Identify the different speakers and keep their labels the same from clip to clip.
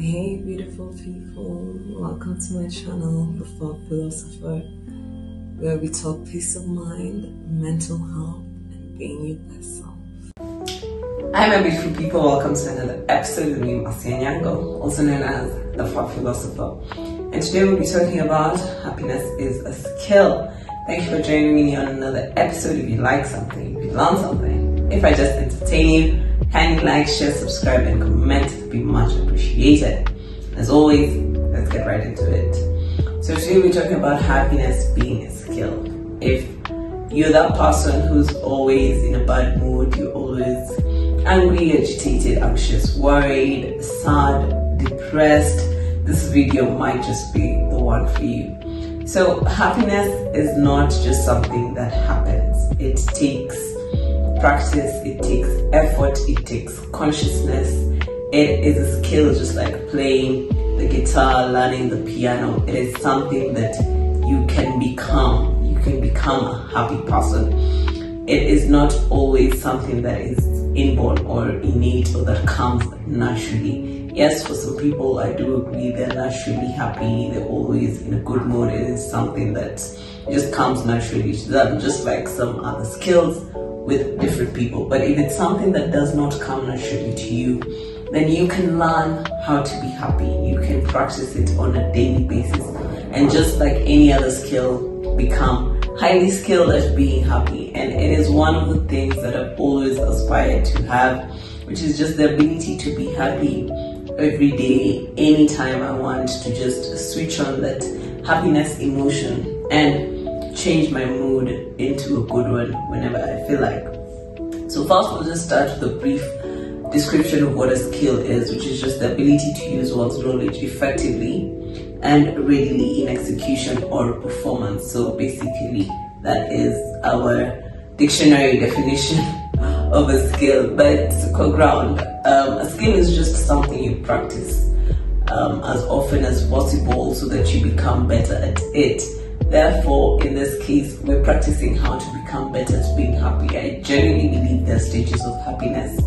Speaker 1: Hey beautiful people, welcome to my channel, The Thought Philosopher, where we talk peace of mind, mental health, and being your best self.
Speaker 2: Hi my beautiful people, welcome to another episode with me, Marcia Nyango, also known as The Thought Philosopher. And today we'll be talking about happiness is a skill. Thank you for joining me on another episode. If you like something, if you learn something, if I just entertain you, kindly like, share, subscribe, and comment. It would be much appreciated. As always, let's get right into it. So today we're talking about happiness being a skill. If you're that person who's always in a bad mood, you're always angry, agitated, anxious, worried, sad, depressed, this video might just be the one for you. So happiness is not just something that happens. It takes practice, it takes effort, it takes consciousness. It is a skill, just like playing the guitar, learning the piano. It is something that you can become. You can become a happy person. It is not always something that is inborn or innate or that comes naturally. Yes, for some people, I do agree they're naturally happy, they're always in a good mood. It is something that just comes naturally to them, just like some other skills with different people. But if it's something that does not come naturally to you, then you can learn how to be happy. You can practice it on a daily basis, and just like any other skill, become highly skilled at being happy. And it is one of the things that I've always aspired to have, which is just the ability to be happy every day, anytime I want, to just switch on that happiness emotion and change my mood into a good one whenever I feel like. So first we'll just start with a brief description of what a skill is, which is just the ability to use one's knowledge effectively and readily in execution or performance. So basically that is our dictionary definition of a skill. But core ground, a skill is just something you practice as often as possible so that you become better at it. Therefore, in this case, we're practicing how to become better at being happy. I genuinely believe there are stages of happiness.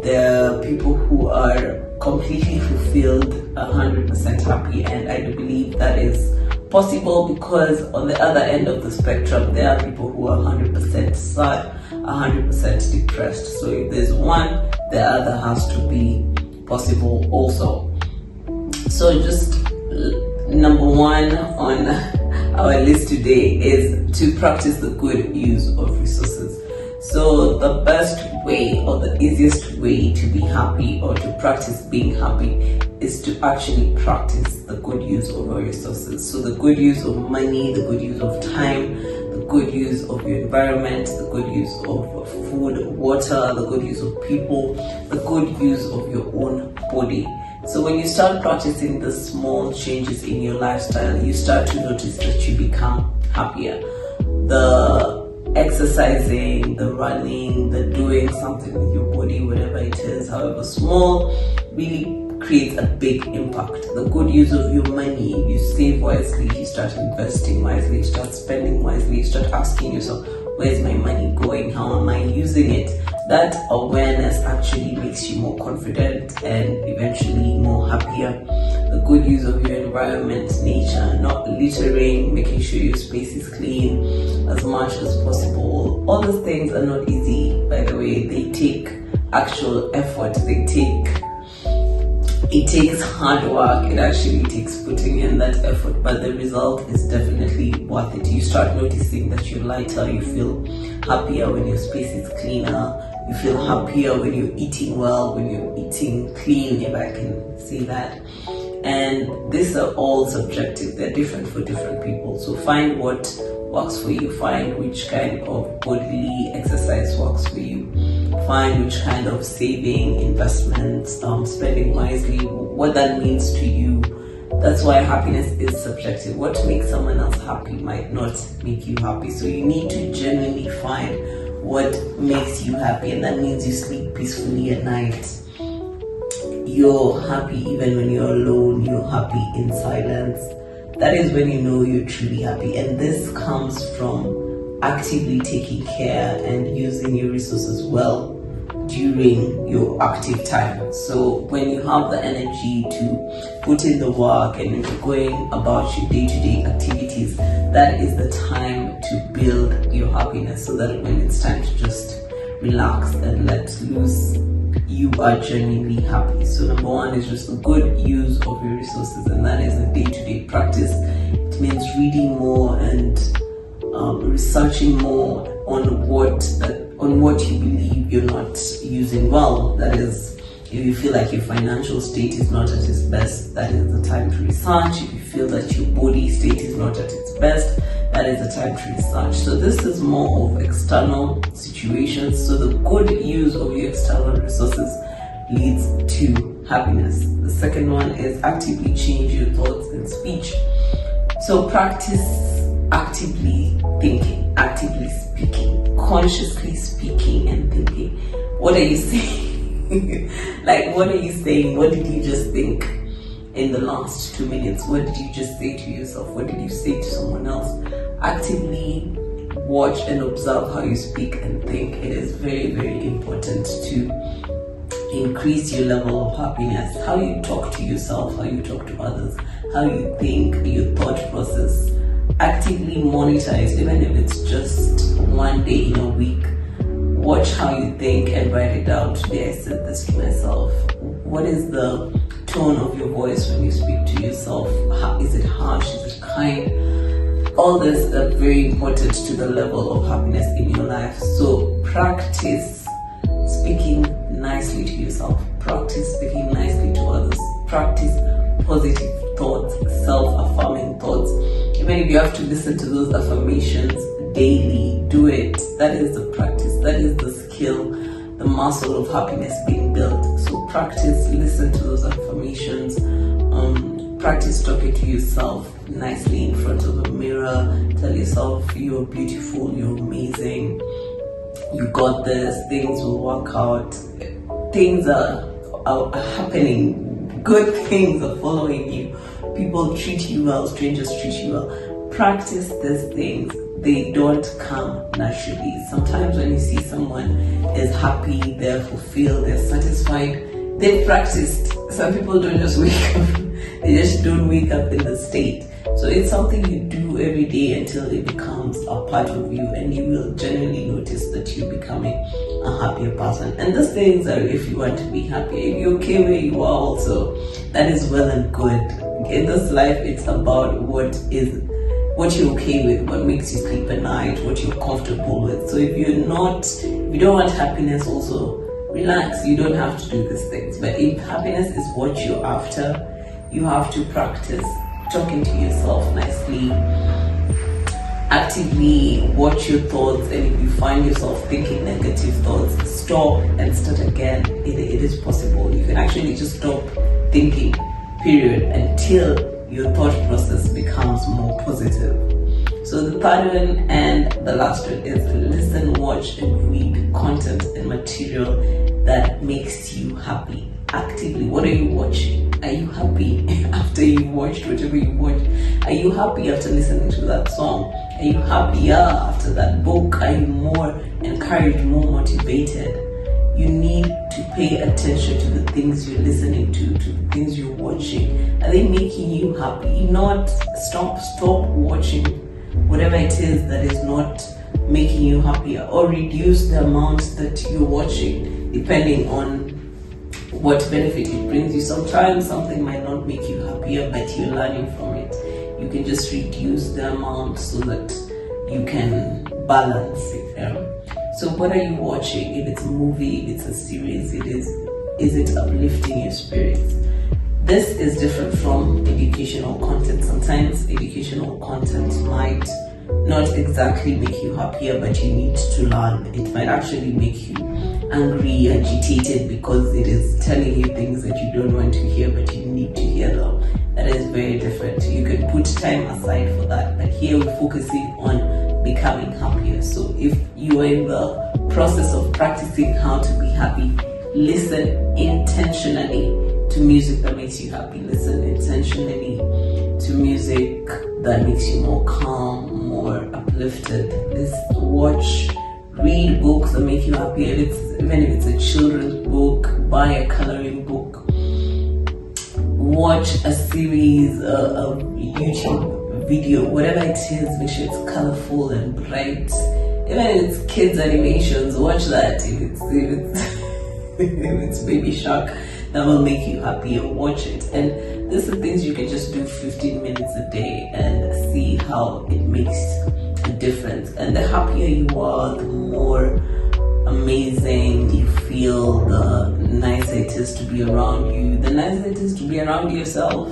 Speaker 2: There are people who are completely fulfilled, 100% happy, and I do believe that is possible because on the other end of the spectrum, there are people who are 100% sad, 100% depressed. So if there's one, the other has to be possible also. So just number one on our list today is to practice the good use of resources. So the best way or the easiest way to be happy or to practice being happy is to actually practice the good use of our resources. So the good use of money, the good use of time, the good use of your environment, the good use of food, water, the good use of people, the good use of your own body. So when you start practicing the small changes in your lifestyle, you start to notice that you become happier. The exercising, the running, the doing something with your body, whatever it is, however small, really creates a big impact. The good use of your money, you save wisely, you start investing wisely, you start spending wisely, you start asking yourself, where's my money going? How am I using it? That awareness actually makes you more confident and eventually more happier. The good use of your environment, nature, not littering, making sure your space is clean as much as possible. All those things are not easy, by the way. They take actual effort. It takes hard work. It actually takes putting in that effort, but the result is definitely worth it. You start noticing that you're lighter, you feel happier when your space is cleaner, you feel happier when you're eating well, when you're eating clean, if I can say that. And these are all subjective. They're different for different people. So find what works for you. Find which kind of bodily exercise works for you. Find which kind of saving, investments, spending wisely, what that means to you. That's why happiness is subjective. What makes someone else happy might not make you happy. So you need to genuinely find what makes you happy, and that means you sleep peacefully at night. You're happy even when you're alone. You're happy in silence. That is when you know you're truly happy. And this comes from actively taking care and using your resources well during your active time. So when you have the energy to put in the work and you're going about your day-to-day activities, that is the time to build your happiness, so that when it's time to just relax and let loose, you are genuinely happy. So number one is just a good use of your resources, and that is a day-to-day practice. It means reading more and researching more on what you believe you're not using well. That is, if you feel like your financial state is not at its best, that is the time to research. If you feel that your body state is not at its best, that is the time to research. So this is more of external situations. So the good use of your external resources leads to happiness. The second one is actively change your thoughts and speech. So practice actively thinking, actively speaking, consciously speaking and thinking. What are you saying? Like, what are you saying? What did you just think in the last 2 minutes? What did you just say to yourself? What did you say to someone else? Actively watch and observe how you speak and think. It is very, very important to increase your level of happiness. How you talk to yourself, how you talk to others, how you think, your thought process. Actively monitor it, even if it's just one day in a week. Watch how you think and write it down. Today I said this to myself. What is the tone of your voice when you speak to yourself? Is it harsh? Is it kind? All this are very important to the level of happiness in your life. So practice speaking nicely to yourself. Practice speaking nicely to others. Practice positive thoughts, self-affirming thoughts. Even if you have to listen to those affirmations daily, do it. That is the practice. That is the skill, the muscle of happiness being built. So practice, listen to those affirmations. Practice talking to yourself nicely in front of a mirror. Tell yourself you're beautiful, you're amazing, you got this, things will work out, things are happening, good things are following you, people treat you well, strangers treat you well. Practice these things. They don't come naturally. Sometimes when you see someone is happy, they're fulfilled, they're satisfied, they've practiced. Some people don't just wake up, they just don't wake up in the state. So it's something you do every day until it becomes a part of you, and you will genuinely notice that you're becoming a happier person. And those things are if you want to be happy. If you're okay where you are also, that is well and good. In this life, it's about what you're okay with, what makes you sleep at night, what you're comfortable with. So if you don't want happiness also, relax. You don't have to do these things. But if happiness is what you're after, you have to practice talking to yourself nicely, actively watch your thoughts, and if you find yourself thinking negative thoughts, stop and start again. It is possible. You can actually just stop thinking, period, until your thought process becomes more positive. So the third one and the last one is listen, watch, and read content and material that makes you happy. Actively, what are you watching? Are you happy after you watched whatever you watched? Are you happy after listening to that song? Are you happier after that book? Are you more encouraged, more motivated? You need to pay attention to the things you're listening to the things you're watching. Are they making you happy? Not stop watching whatever it is that is not making you happier, or reduce the amount that you're watching depending on what benefit it brings you. Sometimes something might not make you happier, but you're learning from it. You can just reduce the amount so that you can balance it. So what are you watching? If it's a movie, if it's a series, is it uplifting your spirits? This is different from educational content. Sometimes educational content might not exactly make you happier, but you need to learn. It might actually make you angry, agitated, because it is telling you things that you don't want to hear, but you need to hear them. That is very different. You can put time aside for that, but here we're focusing on becoming happier. So if you are in the process of practicing how to be happy, listen intentionally to music that makes you happy. Listen intentionally to music that makes you more calm, more uplifted. Watch, Read books that make you happy. Even if it's a children's book, buy a coloring book. Watch a series, a YouTube video, whatever it is, make sure it's colorful and bright. Even if it's kids animations, watch that. If it's Baby Shark, that will make you happy, watch it. And these are things you can just do 15 minutes a day and see how it makes a difference. And the happier you are, the more amazing you feel, the nicer it is to be around you, the nicer it is to be around yourself.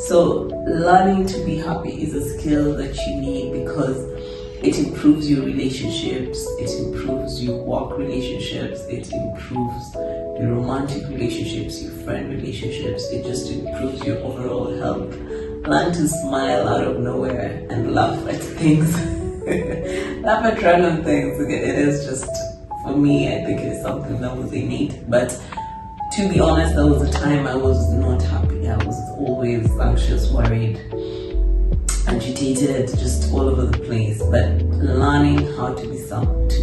Speaker 2: So learning to be happy is a skill that you need, because it improves your relationships, it improves your work relationships, it improves your romantic relationships, your friend relationships, it just improves your overall health. Learn to smile out of nowhere and laugh at things. Laugh at random things. It is just, for me, I think it's something that was innate. But to be honest, there was a time I was not happy. I was always anxious, worried, agitated, just all over the place. But learning how to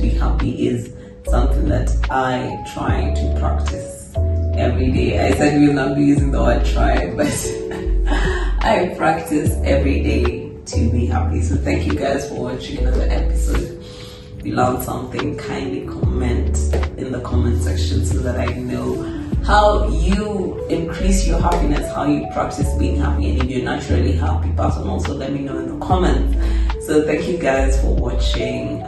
Speaker 2: be happy is something that I try to practice every day. I said we will not be using the word try, but I practice every day to be happy. So thank you guys for watching another episode. If you learned something, kindly comment in the comment section so that I know how you increase your happiness, how you practice being happy, and if you're naturally a happy person, also let me know in the comments. So thank you guys for watching.